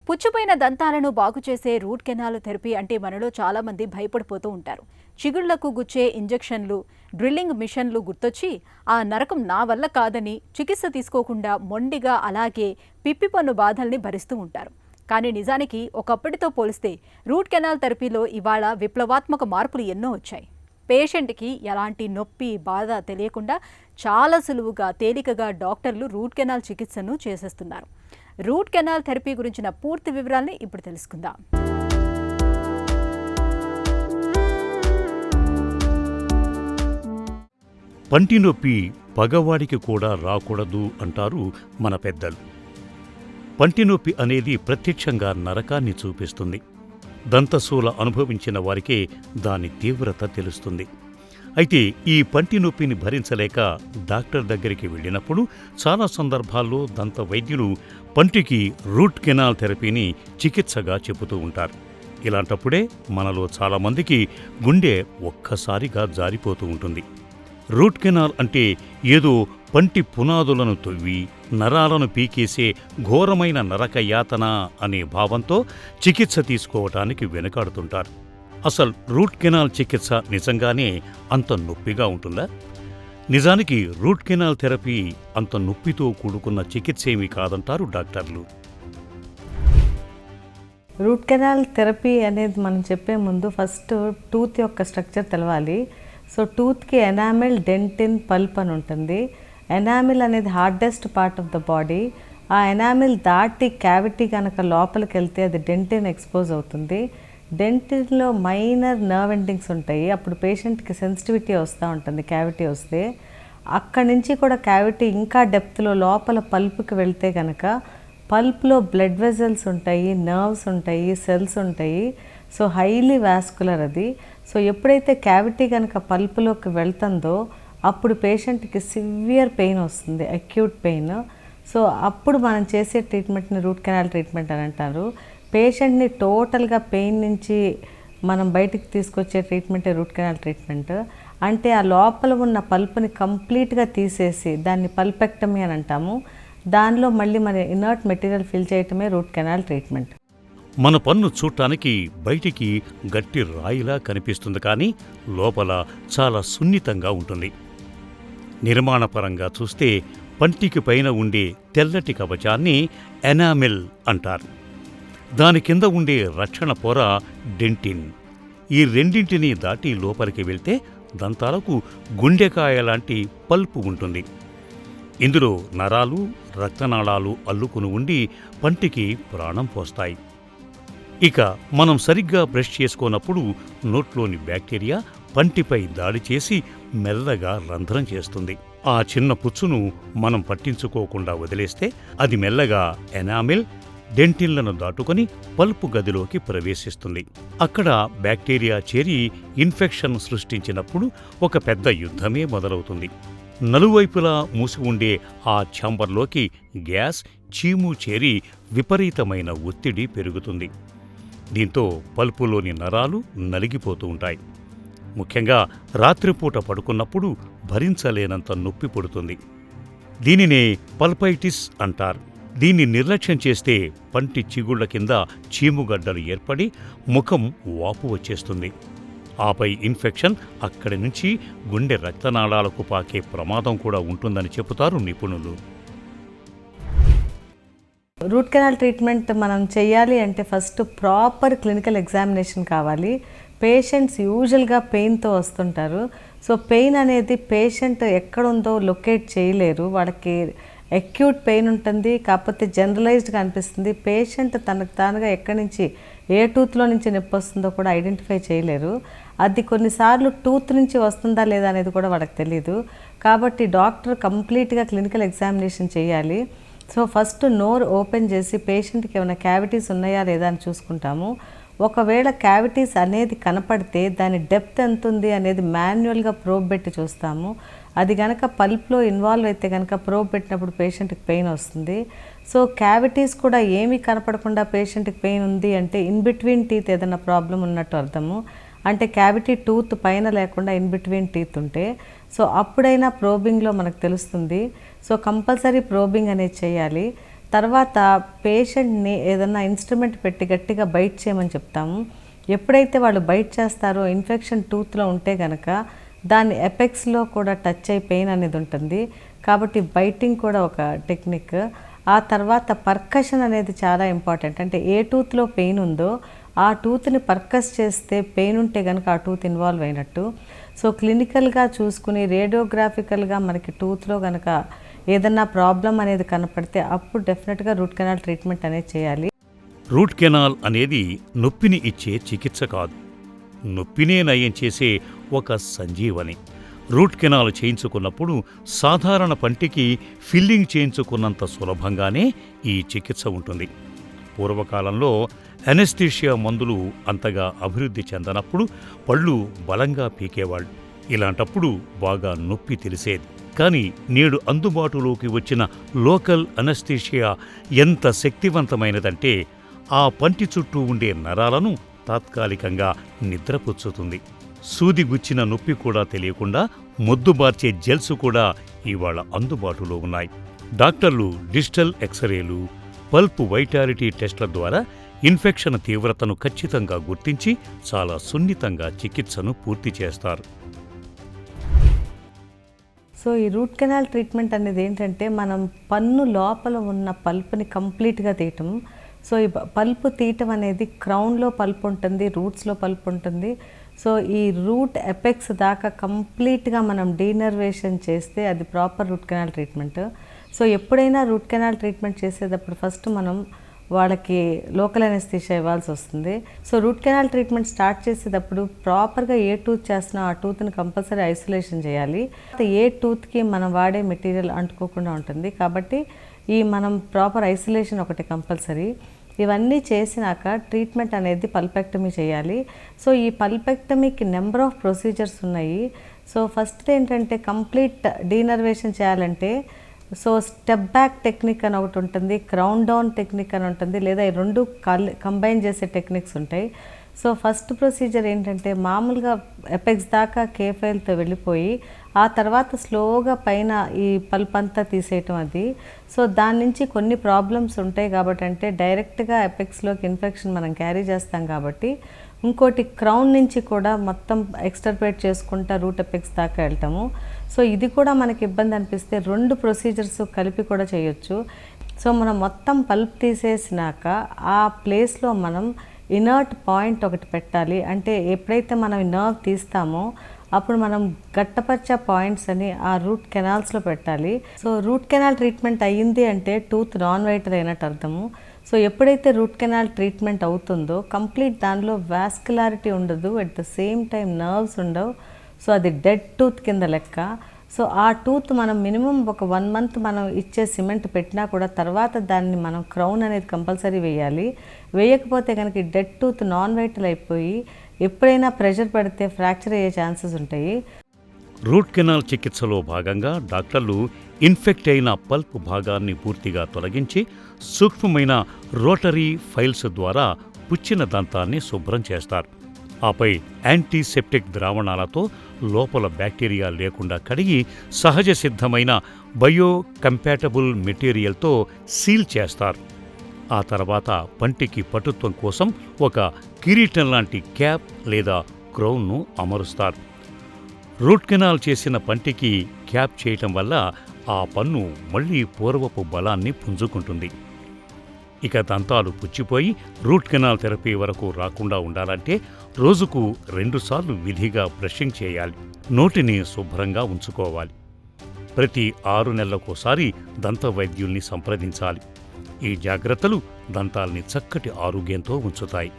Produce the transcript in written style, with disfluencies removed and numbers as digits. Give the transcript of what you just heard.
పుచ్చిపోయిన దంతాలను బాగు చేసే root canal therapy అంటే మనలో చాలామంది భయపడిపోతూ ఉంటారు. చిగుళ్లకు గుచ్చే ఇంజెక్షన్లు, డ్రిల్లింగ్ మిషన్లు గుర్తొచ్చి ఆ నరకం నా వల్ల కాదని చికిత్స తీసుకోకుండా మొండిగా అలాగే పిప్పిపన్ను బాధల్ని భరిస్తూ ఉంటారు. కానీ నిజానికి ఒకప్పటితో పోలిస్తే రూట్ కెనాల్ థెరపీలో ఇవాళ విప్లవాత్మక మార్పులు ఎన్నో వచ్చాయి. పేషెంట్కి ఎలాంటి నొప్పి, బాధ తెలియకుండా చాలా సులువుగా, తేలికగా డాక్టర్లు రూట్ కెనాల్ చికిత్సను చేసేస్తున్నారు. రూట్ కెనాల్ థెరపీ గురించిన పూర్తి వివరాల్ని ఇప్పుడు తెలుసుకుందాం. పంటి నొప్పి పగవాడికి కూడా రాకూడదు అంటారు మన పెద్దలు. పంటి నొప్పి అనేది ప్రత్యక్షంగా నరకాన్ని చూపిస్తుంది. దంతశూల అనుభవించిన వారికే దాని తీవ్రత తెలుస్తుంది. అయితే ఈ పంటి నొప్పిని భరించలేక డాక్టర్ దగ్గరికి వెళ్ళినప్పుడు చాలా సందర్భాల్లో దంత వైద్యులు పంటికి రూట్ కెనాల్ థెరపీని చికిత్సగా చెబుతూ ఉంటారు. ఇలాంటప్పుడే మనలో చాలామందికి గుండె ఒక్కసారిగా జారిపోతూ ఉంటుంది. రూట్ కెనాల్ అంటే ఏదో పంటి పునాదులను తవ్వి నరాలను పీకేసే ఘోరమైన నరక యాతన అనే భావంతో చికిత్స తీసుకోవటానికి వెనుకాడుతుంటారు. అసలు రూట్ కెనాల్ చికిత్స నిజంగానే అంత నొప్పిగా ఉంటుందా? నిజానికి రూట్ కెనాల్ థెరపీ అంత నొప్పితో కూడుకున్న చికిత్స ఏమీ కాదంటారు డాక్టర్లు. రూట్ కెనాల్ థెరపీ అనేది మనం చెప్పే ముందు ఫస్ట్ టూత్ యొక్క స్ట్రక్చర్ తెలవాలి. సో టూత్కి ఎనామిల్, డెంటిన్, పల్ప్ అని ఉంటుంది. ఎనామిల్ అనేది hardest part of the body. ఆ ఎనామిల్ దాటి క్యావిటీ కనుక లోపలికి వెళ్తే అది డెంటిన్ ఎక్స్పోజ్ అవుతుంది. డెంటిన్లో మైనర్ నర్వ్ ఎండింగ్స్ ఉంటాయి. అప్పుడు పేషెంట్కి సెన్సిటివిటీ వస్తూ ఉంటుంది క్యావిటీ వస్తే. అక్కడి నుంచి కూడా క్యావిటీ ఇంకా డెప్త్లో లోపల పల్ప్కి వెళ్తే కనుక పల్ప్లో బ్లడ్ వెజల్స్ ఉంటాయి, నర్వ్స్ ఉంటాయి, సెల్స్ ఉంటాయి. సో హైలీ వాస్కులర్ అది. సో ఎప్పుడైతే క్యావిటీ కనుక పల్ప్లోకి వెళ్తుందో అప్పుడు పేషెంట్కి సివియర్ పెయిన్ వస్తుంది, అక్యూట్ పెయిన్. సో అప్పుడు మనం చేసే ట్రీట్మెంట్ని రూట్ కెనాల్ ట్రీట్మెంట్ అని అంటారు. పేషెంట్ని టోటల్గా పెయిన్ నుంచి మనం బయటికి తీసుకొచ్చే ట్రీట్మెంటే రూట్ కెనాల్ ట్రీట్మెంట్. అంటే ఆ లోపల ఉన్న పల్ప్ని కంప్లీట్గా తీసేసి దాన్ని పల్పెక్టమీ అని అంటాము. దానిలో మళ్ళీ మన ఇనర్ట్ మెటీరియల్ ఫిల్ చేయటమే రూట్ కెనాల్ ట్రీట్మెంట్. మన పన్ను చూడటానికి బయటికి గట్టి రాయిలా కనిపిస్తుంది, కానీ లోపల చాలా సున్నితంగా ఉంటుంది. నిర్మాణపరంగా చూస్తే పంటికి పైన ఉండే తెల్లటి కవచాన్ని ఎనామిల్ అంటారు. దాని కింద ఉండే రక్షణ పొర డెంటిన్. ఈ రెండింటినీ దాటి లోపలికి వెళ్తే దంతాలకు గుండెకాయ లాంటి పల్పు ఉంటుంది. ఇందులో నరాలు, రక్తనాళాలు అల్లుకుని ఉండి పంటికి ప్రాణం పోస్తాయి. ఇక మనం సరిగ్గా బ్రష్ చేసుకోనప్పుడు నోట్లోని బ్యాక్టీరియా పంటిపై దాడి చేసి మెల్లగా రంధ్రం చేస్తుంది. ఆ చిన్న పుచ్చును మనం పట్టించుకోకుండా వదిలేస్తే అది మెల్లగా ఎనామిల్, డెంటిన్లను దాటుకొని పల్పు గదిలోకి ప్రవేశిస్తుంది. అక్కడ బ్యాక్టీరియా చేరి ఇన్ఫెక్షన్ సృష్టించినప్పుడు ఒక పెద్ద యుద్ధమే మొదలవుతుంది. నలువైపులా మూసి ఉండే ఆ ఛాంబర్లోకి గ్యాస్, చీము చేరి విపరీతమైన ఒత్తిడి పెరుగుతుంది. దీంతో పల్పులోని నరాలు నలిగిపోతూ ఉంటాయి. ముఖ్యంగా రాత్రిపూట పడుకున్నప్పుడు భరించలేనంత నొప్పి పుడుతుంది. దీనినే పల్పైటిస్ అంటారు. దీన్ని నిర్లక్ష్యం చేస్తే పంటి చిగుళ్ల కింద చీముగడ్డలు ఏర్పడి ముఖం వాపు వచ్చేస్తుంది. ఆపై ఇన్ఫెక్షన్ అక్కడి నుంచి గుండె రక్తనాళాలకు పాకే ప్రమాదం కూడా ఉంటుందని చెబుతారు నిపుణులు. రూట్ కెనాల్ ట్రీట్మెంట్ మనం చేయాలి అంటే ఫస్ట్ ప్రాపర్ క్లినికల్ ఎగ్జామినేషన్ కావాలి. పేషెంట్స్ యూజువల్గా పెయిన్తో వస్తుంటారు. సో పెయిన్ అనేది పేషెంట్ ఎక్కడుందో లొకేట్ చేయలేరు. వాళ్ళకి అక్యూట్ పెయిన్ ఉంటుంది, కాకపోతే జనరలైజ్డ్గా అనిపిస్తుంది. పేషెంట్ తనకు తానుగా ఎక్కడి నుంచి ఏ టూత్లో నుంచి నొప్పి వస్తుందో కూడా ఐడెంటిఫై చేయలేరు. అది కొన్నిసార్లు టూత్ నుంచి వస్తుందా లేదా అనేది కూడా వాళ్ళకి తెలియదు. కాబట్టి డాక్టర్ కంప్లీట్గా క్లినికల్ ఎగ్జామినేషన్ చేయాలి. సో ఫస్ట్ నోరు ఓపెన్ చేసి పేషెంట్కి ఏమైనా క్యావిటీస్ ఉన్నాయా లేదా అని చూసుకుంటాము. ఒకవేళ క్యావిటీస్ అనేది కనపడితే దాని డెప్త్ ఎంత ఉంది అనేది మాన్యువల్గా ప్రోబ్ పెట్టి చూస్తాము. అది కనుక పల్ప్లో ఇన్వాల్వ్ అయితే కనుక ప్రోబ్ పెట్టినప్పుడు పేషెంట్కి పెయిన్ వస్తుంది. సో క్యావిటీస్ కూడా ఏమీ కనపడకుండా పేషెంట్కి పెయిన్ ఉంది అంటే ఇన్ బిట్వీన్ టీత్ ఏదైనా ప్రాబ్లం ఉన్నట్టు అర్థము. అంటే క్యావిటీ టూత్ పైన లేకుండా ఇన్ బిట్వీన్ టీత్ ఉంటే సో అప్పుడైనా ప్రోబింగ్లో మనకు తెలుస్తుంది. సో కంపల్సరీ ప్రోబింగ్ అనేది చేయాలి. తర్వాత పేషెంట్ని ఏదన్నా ఇన్స్ట్రుమెంట్ పెట్టి గట్టిగా బైట్ చేయమని చెప్తాము. ఎప్పుడైతే వాళ్ళు బైట్ చేస్తారో ఇన్ఫెక్షన్ టూత్లో ఉంటే కనుక దాని ఎపెక్స్లో కూడా టచ్ అయి పెయిన్ అనేది ఉంటుంది. కాబట్టి బైటింగ్ కూడా ఒక టెక్నిక్. ఆ తర్వాత పర్కషన్ అనేది చాలా ఇంపార్టెంట్. అంటే ఏ టూత్లో పెయిన్ ఉందో ఆ టూత్ని పర్కస్ చేస్తే పెయిన్ ఉంటే కనుక ఆ టూత్ ఇన్వాల్వ్ అయినట్టు. సో క్లినికల్గా చూసుకుని రేడియోగ్రాఫికల్గా మనకి టూత్లో కనుక ఏదన్నా ప్రాబ్లం అనేది కనపడితే అప్పుడు డెఫినెట్గా రూట్ కెనాల్ ట్రీట్మెంట్ అనేది చేయాలి. రూట్ కెనాల్ అనేది నొప్పిని ఇచ్చే చికిత్స కాదు, నొప్పినే నయం చేసే ఒక సంజీవని. రూట్ కెనాల్ చేయించుకున్నప్పుడు సాధారణ పంటికి ఫిల్లింగ్ చేయించుకున్నంత సులభంగానే ఈ చికిత్స ఉంటుంది. పూర్వకాలంలో అనెస్థీషియా మందులు అంతగా అభివృద్ధి చెందనప్పుడు పళ్ళు బలంగా పీకేవాళ్ళు. ఇలాంటప్పుడు బాగా నొప్పి తెలిసేది. కానీ నేడు అందుబాటులోకి వచ్చిన లోకల్ అనెస్థీషియా ఎంత శక్తివంతమైనదంటే ఆ పంటి చుట్టూ ఉండే నరాలను తాత్కాలికంగా నిద్రపుచ్చుతుంది. సూది గుచ్చిన నొప్పి కూడా తెలియకుండా మొద్దుబార్చే జెల్స్ కూడా ఇవాళ అందుబాటులో ఉన్నాయి. డాక్టర్లు డిజిటల్ ఎక్స్రేలు, పల్ప్ వైటాలిటీ టెస్ట్ల ద్వారా ఇన్ఫెక్షన్ తీవ్రతను ఖచ్చితంగా గుర్తించి చాలా సున్నితంగా చికిత్సను పూర్తి చేస్తారు. సో ఈ రూట్ కెనాల్ ట్రీట్మెంట్ అనేది ఏంటంటే మనం పన్ను లోపల ఉన్న పల్ప్ని కంప్లీట్గా తీయటం. సో ఈ పల్పు తీయటం అనేది క్రౌన్లో పల్ప్ ఉంటుంది, రూట్స్లో పల్ప్ ఉంటుంది. సో ఈ రూట్ ఎపెక్స్ దాకా కంప్లీట్గా మనం డీనర్వేషన్ చేస్తే అది proper root canal treatment. So ఎప్పుడైనా రూట్ కెనాల్ ట్రీట్మెంట్ చేసేటప్పుడు ఫస్ట్ మనం వాళ్ళకి లోకల్ అనెస్థీషియా ఇవ్వాల్సి వస్తుంది. So root canal treatment start చేసేటప్పుడు ప్రాపర్గా ఏ టూత్ చేస్తున్నా ఆ టూత్ని కంపల్సరీ ఐసోలేషన్ చేయాలి. ఏ టూత్కి మనం వాడే మెటీరియల్ అంటుకోకుండా ఉంటుంది. కాబట్టి ఈ మనం ప్రాపర్ ఐసోలేషన్ ఒకటి కంపల్సరీ. ఇవన్నీ చేసినాక ట్రీట్మెంట్ అనేది పల్పెక్టమీ చేయాలి. సో ఈ పల్పెక్టమీకి నెంబర్ ఆఫ్ ప్రొసీజర్స్ ఉన్నాయి. సో ఫస్ట్ ఏంటంటే కంప్లీట్ డీనర్వేషన్ చేయాలంటే సో స్టెప్ బ్యాక్ టెక్నిక్ అని ఒకటి ఉంటుంది, క్రౌన్ డౌన్ టెక్నిక్ అని ఉంటుంది, లేదా ఈ రెండు కంబైన్ చేసే టెక్నిక్స్ ఉంటాయి. సో ఫస్ట్ ప్రొసీజర్ ఏంటంటే మామూలుగా ఎపెక్స్ దాకా కేఫైల్తో వెళ్ళిపోయి ఆ తర్వాత స్లోగా పైన ఈ పల్ప్ అంతా తీసేయటం అది. సో దాని నుంచి కొన్ని ప్రాబ్లమ్స్ ఉంటాయి కాబట్టి అంటే డైరెక్ట్గా ఎపెక్స్లోకి ఇన్ఫెక్షన్ మనం క్యారీ చేస్తాం కాబట్టి ఇంకోటి క్రౌన్ నుంచి కూడా మొత్తం ఎక్స్టర్పేట్ చేసుకుంటా రూట్ ఎపెక్స్ దాకా వెళ్తాము. సో ఇది కూడా మనకి ఇబ్బంది అనిపిస్తే రెండు ప్రొసీజర్స్ కలిపి కూడా చేయొచ్చు. సో మనం మొత్తం పల్ప్ తీసేసినాక ఆ ప్లేస్లో మనం ఇనర్ట్ పాయింట్ ఒకటి పెట్టాలి. అంటే ఎప్పుడైతే మనం నర్వ్ తీస్తామో అప్పుడు మనం గట్టపరిచే పాయింట్స్ అని ఆ రూట్ కెనాల్స్లో పెట్టాలి. సో రూట్ కెనాల్ ట్రీట్మెంట్ అయ్యింది అంటే టూత్ నాన్ వైటర్ అయినట్టు అర్థము. సో ఎప్పుడైతే రూట్ కెనాల్ ట్రీట్మెంట్ అవుతుందో కంప్లీట్ దానిలో వాస్కులారిటీ ఉండదు, at the same time nerves ఉండవు. సో అది డెడ్ టూత్ కింద లెక్క. సో ఆ టూత్ మనం మినిమం ఒక 1 month మనం ఇచ్చే సిమెంట్ పెట్టినా కూడా తర్వాత దాన్ని మనం క్రౌన్ అనేది కంపల్సరీ వేయాలి. వేయకపోతే కనుక డెడ్ టూత్ నాన్ వైటల్ అయిపోయి ఎప్పుడైనా ప్రెషర్ పడితే ఫ్రాక్చర్ అయ్యే ఛాన్సెస్ ఉంటాయి. రూట్ కెనాల్ చికిత్సలో భాగంగా డాక్టర్లు ఇన్ఫెక్ట్ అయిన పల్ప్ భాగాన్ని పూర్తిగా తొలగించి సూక్ష్మమైన రోటరీ ఫైల్స్ ద్వారా పుచ్చిన దంతాన్ని శుభ్రం చేస్తారు. ఆపై యాంటీసెప్టిక్ ద్రావణాలతో లోపల బ్యాక్టీరియా లేకుండా కడిగి సహజ సిద్ధమైన బయో కంపాటబుల్ మెటీరియల్తో సీల్ చేస్తారు. ఆ తర్వాత పంటికి పటుత్వం కోసం ఒక కిరీటం లాంటి క్యాప్ లేదా క్రౌన్ను అమరుస్తారు. రూట్ కెనాల్ చేసిన పంటికి క్యాప్ చేయటం వల్ల ఆ పన్ను మళ్లీ పూర్వపు బలాన్ని పుంజుకుంటుంది. ఇక దంతాలు పుచ్చిపోయి రూట్ కెనాల్ థెరపీ వరకు రాకుండా ఉండాలంటే రోజుకు 2 సార్లు విధిగా బ్రషింగ్ చేయాలి. నోటిని శుభ్రంగా ఉంచుకోవాలి. ప్రతి 6 నెలలకోసారి దంత వైద్యుల్ని సంప్రదించాలి. ఈ జాగ్రత్తలు దంతాల్ని చక్కటి ఆరోగ్యంతో ఉంచుతాయి.